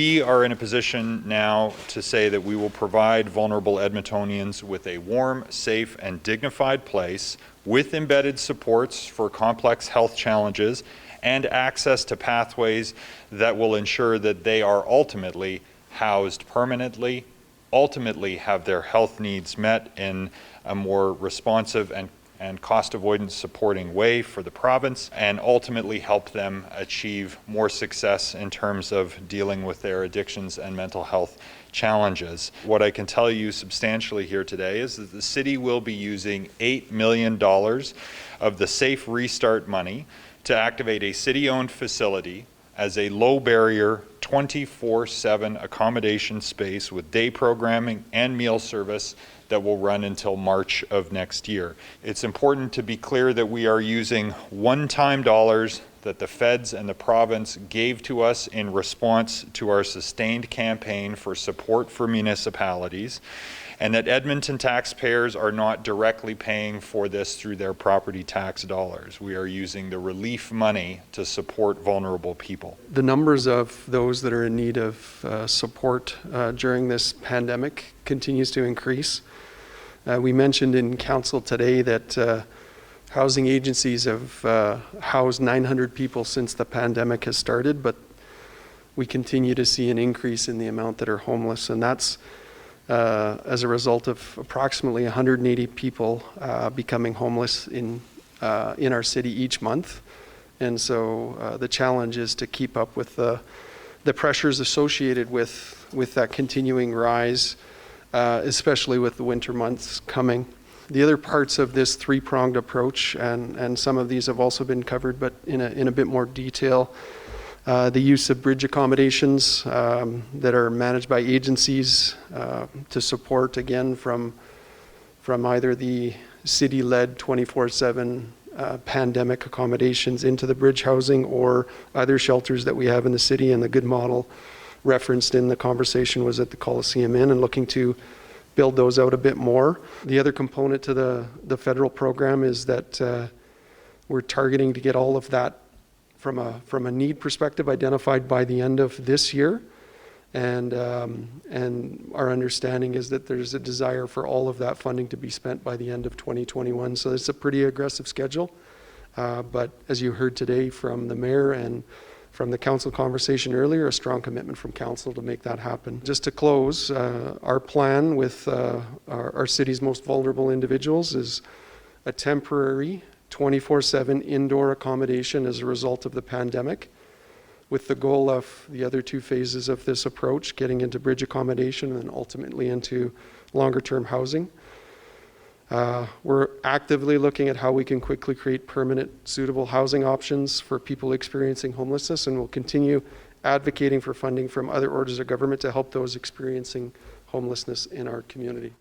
We are in a position now to say that we will provide vulnerable Edmontonians with a warm, safe, and dignified place with embedded supports for complex health challenges and access to pathways that will ensure that they are ultimately housed permanently, ultimately have their health needs met in a more responsive and cost avoidance supporting way for the province, and ultimately help them achieve more success in terms of dealing with their addictions and mental health challenges. What I can tell you substantially here today is that the city will be using $8 million of the Safe Restart money to activate a city-owned facility as a low-barrier 24/7 accommodation space with day programming and meal service that will run until March of next year. It's important to be clear that we are using one-time dollars that the feds and the province gave to us in response to our sustained campaign for support for municipalities, and that Edmonton taxpayers are not directly paying for this through their property tax dollars. We are using the relief money to support vulnerable people. The numbers of those that are in need of support during this pandemic continues to increase. We mentioned in council today that housing agencies have housed 900 people since the pandemic has started, but we continue to see an increase in the amount that are homeless, and that's as a result of approximately 180 people becoming homeless in our city each month. And so the challenge is to keep up with the pressures associated with that continuing rise, especially with the winter months coming. The other parts of this three-pronged approach, and some of these have also been covered, but in a bit more detail, the use of bridge accommodations that are managed by agencies to support, again, from either the city-led 24/7 pandemic accommodations into the bridge housing or other shelters that we have in the city. And the good model referenced in the conversation was at the Coliseum Inn, and looking to build those out a bit more. The other component to the federal program is that we're targeting to get all of that from a need perspective identified by the end of this year, and our understanding is that there's a desire for all of that funding to be spent by the end of 2021. So it's a pretty aggressive schedule, but as you heard today from the mayor and from the council conversation earlier, a strong commitment from council to make that happen. Just to close, our plan with our city's most vulnerable individuals is a temporary 24/7 indoor accommodation as a result of the pandemic, with the goal of the other two phases of this approach, getting into bridge accommodation and ultimately into longer-term housing. We're actively looking at how we can quickly create permanent, suitable housing options for people experiencing homelessness, and we'll continue advocating for funding from other orders of government to help those experiencing homelessness in our community.